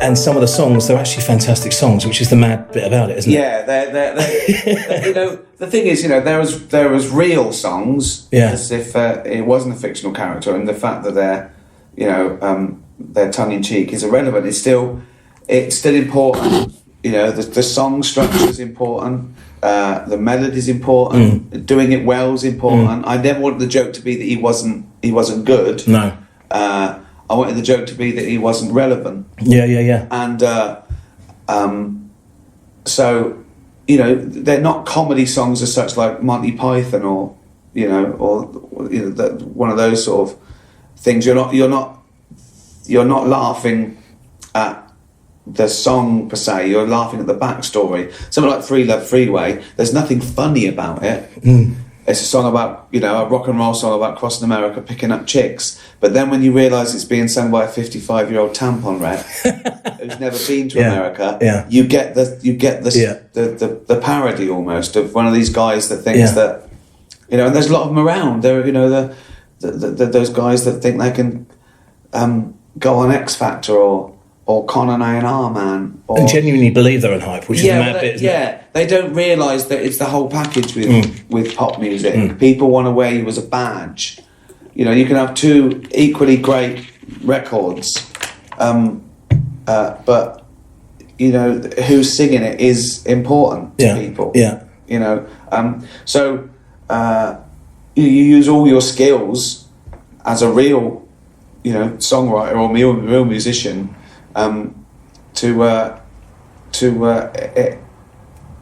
And some of the songs, they're actually fantastic songs, which is the mad bit about it, isn't it? Yeah, they're you know, the thing is, you know, there was real songs, as if it wasn't a fictional character, and the fact that they're, you know, they're tongue in cheek is irrelevant. It's still important. You know, the song structure is important. The melody is important. Doing it well is important. I never wanted the joke to be that he wasn't good. No. I wanted the joke to be that he wasn't relevant. Yeah. And so, you know, they're not comedy songs as such, like Monty Python or one of those sort of things. You're not laughing at the song per se. You're laughing at the backstory. Something like Free Love Freeway. There's nothing funny about it. It's a song about, you know, a rock and roll song about crossing America, picking up chicks. But then when you realise it's being sung by a 55-year-old tampon rep who's never been to America, you get the parody almost of one of these guys that thinks that, you know, and there's a lot of them around. There, you know, those guys that think they can go on X Factor or Conan A&R Man, and genuinely believe they're on hype, which is the mad bit, isn't it? They don't realise that it's the whole package with pop music. People want to wear you as a badge. You know, you can have two equally great records, but you know who's singing it is important to people. Yeah, you know, so you use all your skills as a real, you know, songwriter or real musician. To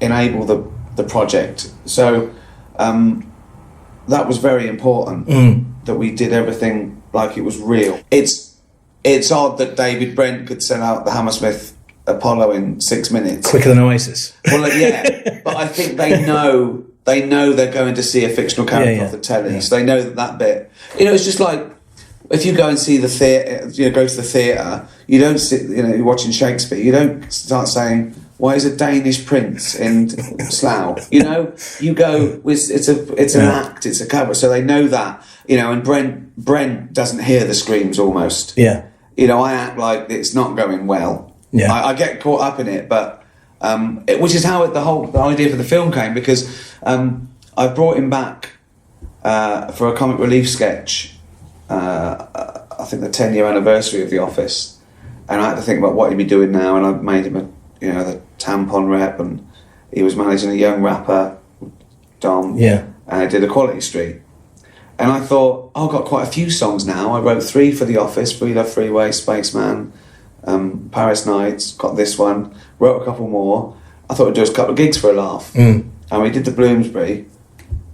enable the project. So that was very important that we did everything like it was real. It's odd that David Brent could sell out the Hammersmith Apollo in 6 minutes. Quicker than Oasis. Well, yeah, but I think they know they're going to see a fictional character off the telly, so they know that bit. You know, it's just like, if you go and see the theatre, you know, go to the theatre, you don't sit, you know, you're watching Shakespeare, you don't start saying, why is a Danish prince in Slough? You know, you go, it's an act, it's a cover, so they know that, you know, and Brent doesn't hear the screams almost. Yeah. You know, I act like it's not going well. Yeah. I get caught up in it, but, which is how the idea for the film came, because I brought him back for a comic relief sketch, I think the 10-year anniversary of The Office, and I had to think about what he'd be doing now, and I made him the tampon rep, and he was managing a young rapper, Dom, and I did Equality Street, and I thought, I've got quite a few songs now. I wrote 3 for The Office, Free Love Freeway, Spaceman, Paris Nights, got this one, wrote a couple more. I thought I'd do a couple of gigs for a laugh, and we did the Bloomsbury,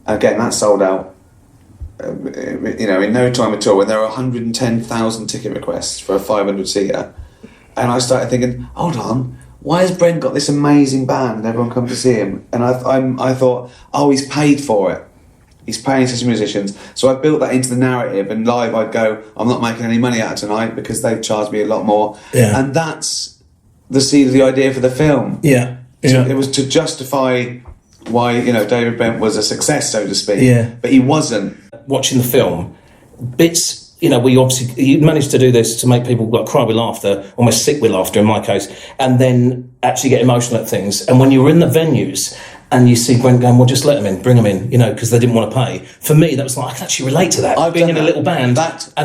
and again that sold out. You know, in no time at all, when there were 110,000 ticket requests for a 500-seater, and I started thinking, hold on, why has Brent got this amazing band and everyone come to see him? And I thought, oh, he's paid for it. He's paying such musicians. So I built that into the narrative, and live I'd go, I'm not making any money out of tonight because they've charged me a lot more. Yeah. And that's the seed of the idea for the film. Yeah. It was to justify why, you know, David Brent was a success, so to speak. Yeah. But he wasn't. Watching the film, bits, you know, you managed to do this to make people cry with laughter, almost sick with laughter in my case, and then actually get emotional at things. And when you were in the venues and you see Brent going, well, just let them in, bring them in, you know, because they didn't want to pay. For me, that was like, I can actually relate to that. Being in a little band. That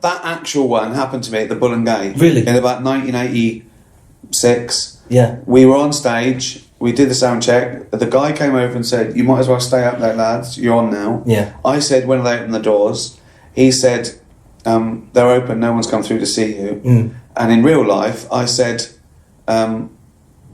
actual one happened to me at the Bull and Gate. Really? In about 1986. Yeah. We were on stage. We did the sound check. The guy came over and said, you might as well stay up there, lads. You're on now. Yeah. I said, when they open the doors? He said, they're open. No one's come through to see you. And in real life, I said to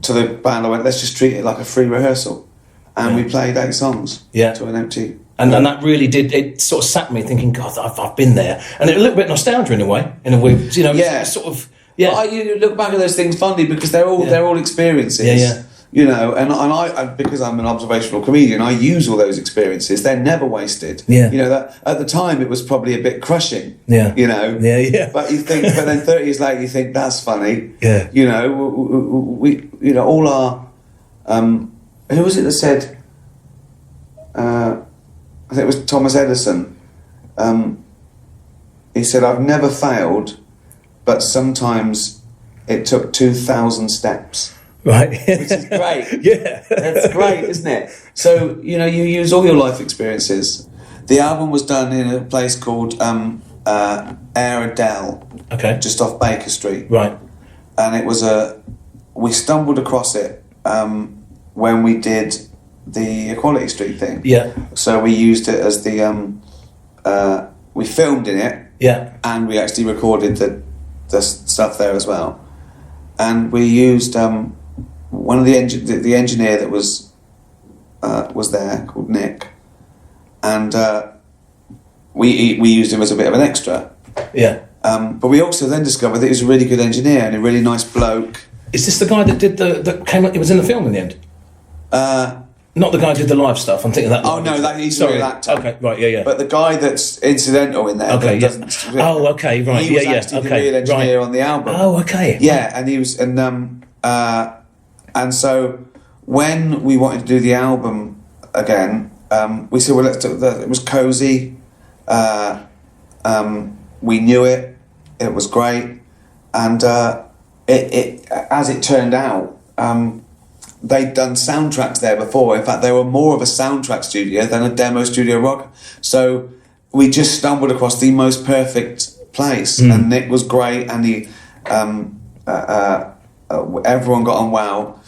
the band, I went, let's just treat it like a free rehearsal. And we played 8 songs to an empty... And that really did, it sort of sat me thinking, God, I've been there. And a little bit nostalgia in a way, you know, it's sort of... Yeah. But you look back at those things fondly because they're all experiences. Yeah. You know, and I because I'm an observational comedian, I use all those experiences. They're never wasted. Yeah. You know, that at the time it was probably a bit crushing. Yeah. You know. Yeah. But you think, but then 30 years later, you think that's funny. Yeah. You know, we you know, all our who was it that said? I think it was Thomas Edison. He said, "I've never failed, but sometimes it took 2,000 steps. Right. Which is great. Yeah. That's great, isn't it? So, you use all your life experiences. The album was done in a place called Airedale, okay, just off Baker Street. Right. And it was we stumbled across it when we did the Equality Street thing. Yeah. So we used it as we filmed in it. Yeah. And we actually recorded the stuff there as well. And we used one of the engineer that was there, called Nick, and we used him as a bit of an extra. Yeah. But we also then discovered that he was a really good engineer and a really nice bloke. Is this the guy that did that came? It was in the film in the end. Not the guy who did the live stuff. I'm thinking that. Oh no, he's a real actor. Okay, right, yeah. But the guy that's incidental in there. Okay, yeah. Oh, okay, right, he was actually the real engineer on the album. Oh, okay. Yeah, and he was, and so when we wanted to do the album again, we said, well, let's do that. It was cozy. We knew it. It was great, and it as it turned out. They'd done soundtracks there before. In fact, they were more of a soundtrack studio than a demo studio rock. So we just stumbled across the most perfect place, and Nick was great, and he, everyone got on well.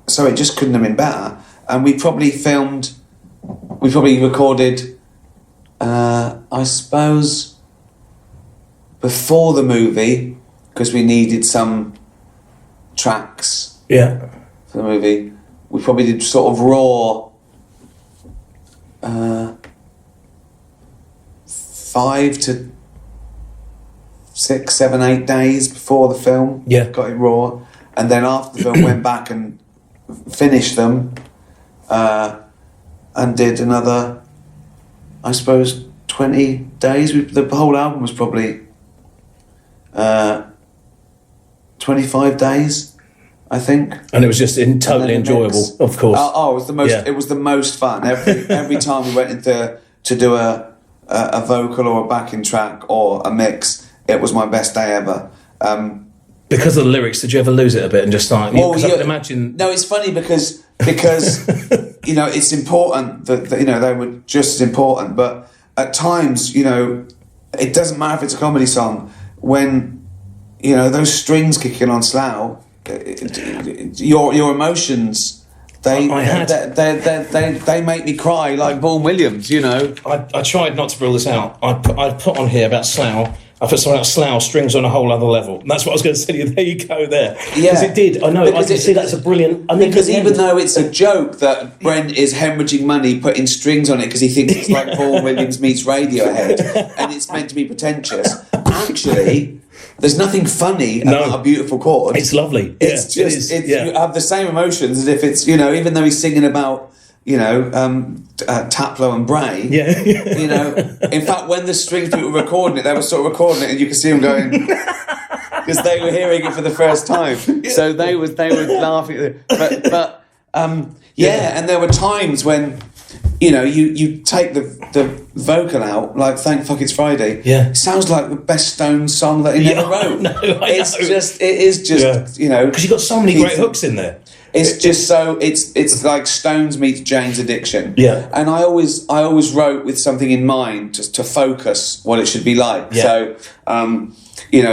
So it just couldn't have been better. And we probably recorded, I suppose, before the movie, because we needed some tracks for the movie. We probably did sort of raw 5 to 6, 7, 8 days before the film. Yeah. Got it raw, and then after the film went back and finished them, and did another, I suppose, 20 days. The whole album was probably 25 days, I think. And it was just totally enjoyable, of course. It was the most. Yeah. It was the most fun. Every time we went into to do a vocal or a backing track or a mix, it was my best day ever. Because of the lyrics, did you ever lose it a bit and just start? Well, I can imagine. No, it's funny because it's important that they were just as important, but at times it doesn't matter if it's a comedy song when. Those strings kicking on Slough, your emotions, they make me cry like Vaughan Williams, I tried not to rule this out. I put on here about Slough. I put something about Slough, strings on a whole other level. And that's what I was going to say to you. There you go there. Yeah. Because it did. I know. Because I can see that's a brilliant... Because even though it's a joke that Brent is hemorrhaging money putting strings on it because he thinks it's like Vaughan Williams meets Radiohead and it's meant to be pretentious, actually... There's nothing funny about a beautiful chord. It's lovely. It's you have the same emotions as if it's even though he's singing about Taplow and Bray. Yeah. In fact, when the strings people were recording it, they were sort of recording it, and you could see them going because they were hearing it for the first time. So they were laughing. But and there were times when. You take the vocal out, like "Thank Fuck It's Friday." Yeah, it sounds like the best Stones song that he never wrote. No, it is just because you've got so many great hooks in there. It's like Stones meets Jane's Addiction. Yeah, and I always wrote with something in mind to focus what it should be like. Yeah. So,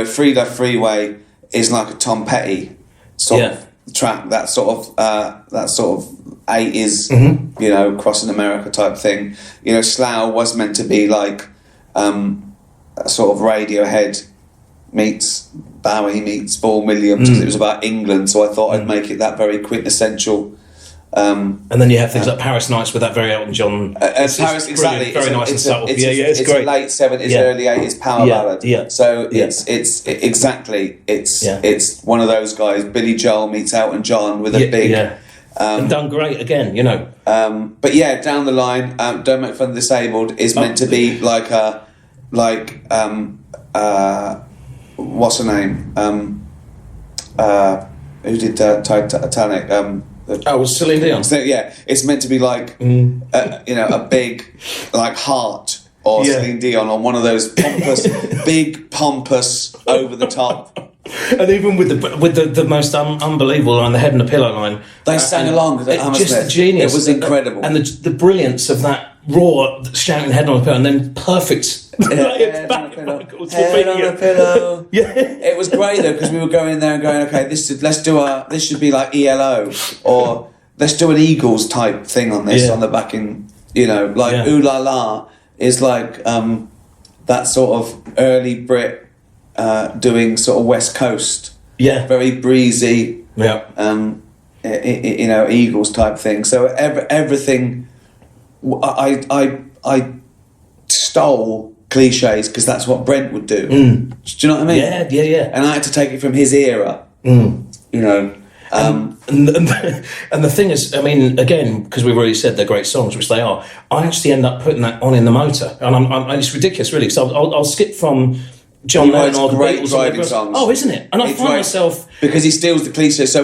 "Free Love Freeway" is like a Tom Petty sort of track. That sort of 80s, crossing America type thing. Slough was meant to be like a sort of Radiohead meets Bowie meets Vaughan Williams because it was about England. So I thought I'd make it that very quintessential. And then you have things like Paris Nights with that very Elton John. Paris, exactly. Very nice and subtle. It's great. A late 70s, early 80s power ballad. Yeah. So it's exactly. It's one of those guys. Billy Joel meets Elton John with a big. Yeah. And done great again, But down the line, Don't Make Fun of the Disabled is meant to be like what's her name? Who did Titanic? Celine Dion. So, it's meant to be like a big like heart or Celine Dion on one of those pompous, big, pompous, over the top. And even with the most unbelievable line, the head and the pillow line, they sang along. Just genius. It was incredible, and the brilliance of that raw shouting head on the pillow, and then perfect. Head on a pillow. Yeah, it was great though, because we were going in there and going, okay, this should be like ELO, or let's do an Eagles type thing on this on the backing. Like Ooh La La is like that sort of early Brit doing sort of West Coast, very breezy, Eagles type thing. So everything, I stole cliches because that's what Brent would do. Do you know what I mean? Yeah. And I had to take it from his era. And the thing is, I mean, again, because we've already said they're great songs, which they are, I actually end up putting that on in the motor, and it's ridiculous, really. So I'll skip from John Lennon or the Beatles driving songs. Oh, isn't it? And I find myself, because he steals the cliche. So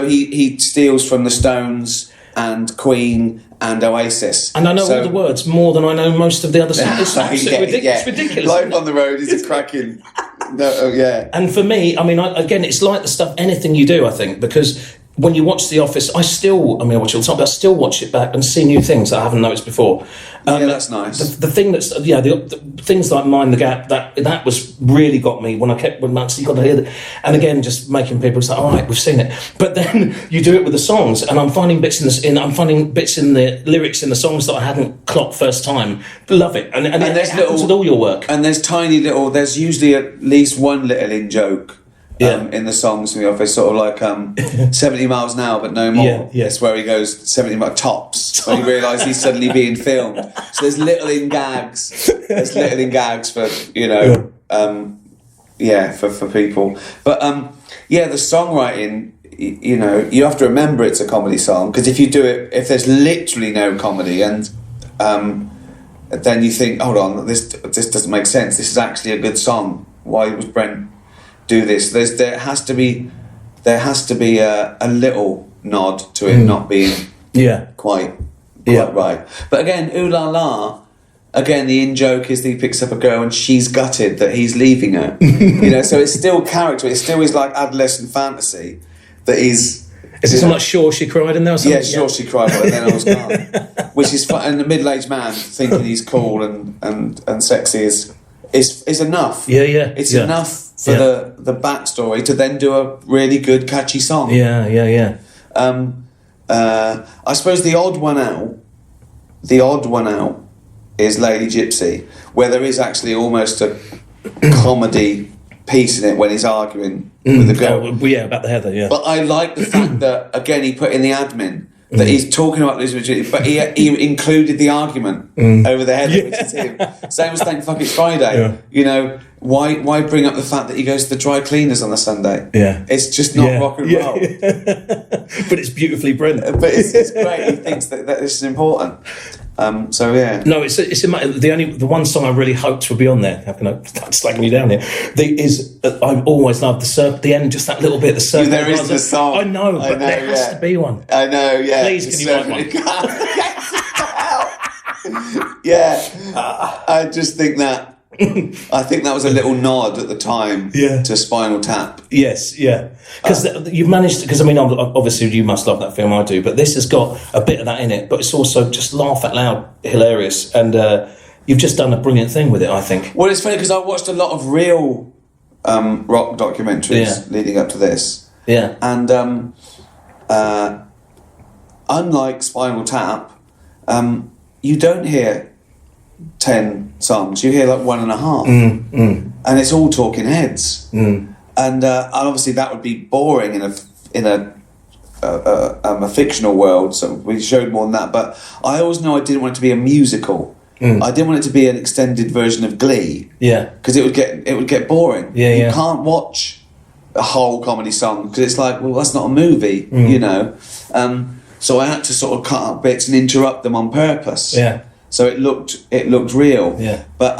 he steals from the Stones and Queen and Oasis, and I know all the words more than I know most of the other songs. It's ridiculous. Life on the Road is a cracking. And for me, I mean, again, it's like the stuff, anything you do, I think, because when you watch The Office, I watch it all the time, but I still watch it back and see new things that I haven't noticed before. That's nice. The thing that's, the things like Mind the Gap, that was really got me when you got to hear that. And again, just making people say, all right, we've seen it. But then you do it with the songs, and I'm finding bits in the lyrics in the songs that I hadn't clocked first time. Love it. And it happens with all your work. And there's usually at least one little in-joke. In the songs from The Office, sort of like 70 miles an hour, but no more. It's where he goes 70 miles tops when he realises he's suddenly being filmed. So there's little in gags. For for people. But the songwriting. You have to remember it's a comedy song, because if there's literally no comedy, and then you think, hold on, this doesn't make sense. This is actually a good song. Why was Brent do this? There has to be a little nod to it not being quite right. But again, Ooh La La, again, the in-joke is that he picks up a girl and she's gutted that he's leaving her. So it's still character. It still is like adolescent fantasy that he's... Is it something like Sure She Cried in there or something? Yeah, Sure She Cried, but then I was gone. Which is fun. And the middle-aged man thinking he's cool and sexy is enough. It's enough for the backstory to then do a really good, catchy song. Yeah. I suppose the odd one out is Lady Gypsy, where there is actually almost a comedy piece in it when he's arguing with the girl. About the Heather, yeah. But I like the fact that, again, he put in the admin that he's talking about Liz Virginia, but he included the argument over the Heather, which is him. Same as Thank Fuck It's Friday. Why bring up the fact that he goes to the dry cleaners on a Sunday? It's just not rock and roll. But it's beautifully Brent. But it's great. He thinks that this is important. No, it's the one song I really hoped would be on there. How can I slagging you down here? I always love the end, just that little bit. The circle. There is the song. I know, but there has to be one. I know. Yeah. Please, can you write one? I just think that. I think that was a little nod at the time to Spinal Tap. Yes, yeah. Because you've managed... Because, I mean, obviously you must love that film, I do, but this has got a bit of that in it, but it's also just laugh out loud hilarious, and you've just done a brilliant thing with it, I think. Well, it's funny, because I watched a lot of real rock documentaries leading up to this. Yeah. And unlike Spinal Tap, you don't hear 10 songs, you hear like 1.5, and it's all talking heads, and obviously that would be boring in a fictional world, so we showed more than that. But I always know I didn't want it to be a musical. I didn't want it to be an extended version of Glee, because it would get boring. You can't watch a whole comedy song because it's like, well, that's not a movie, so I had to sort of cut up bits and interrupt them on purpose. So it looked real. But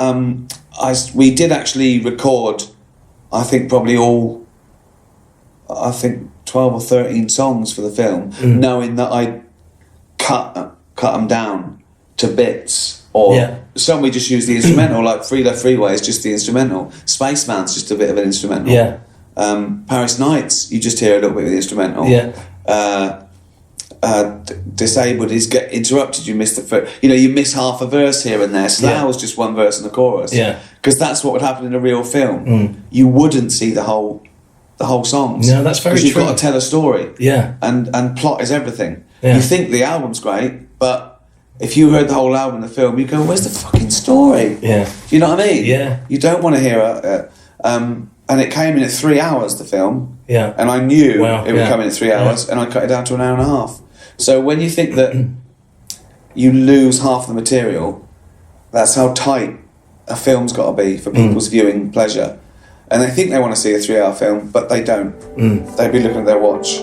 we did actually record, I think probably 12 or 13 songs for the film, knowing that I'd cut them down to bits Or some we just use the instrumental, like Free Left Freeway is just the instrumental. Spaceman's just a bit of an instrumental. Yeah. Paris Nights, you just hear a little bit of the instrumental. Yeah. Disabled is get interrupted. You miss you miss half a verse here and there. So that was just one verse and the chorus. Yeah. Because that's what would happen in a real film. You wouldn't see the whole songs. No, that's very true. Because you've got to tell a story. Yeah. And plot is everything. Yeah. You think the album's great, but if you heard the whole album, the film, you go, "Where's the fucking story?" Yeah. Do you know what I mean? Yeah. You don't want to hear it. And it came in at 3 hours, the film. Yeah. And I knew it would yeah. come in at 3 hours, and I cut it down to an hour and a half. So when you think that you lose half the material, that's how tight a film's got to be for people's viewing pleasure. And they think they want to see a 3 hour film, but they don't. They'd be looking at their watch.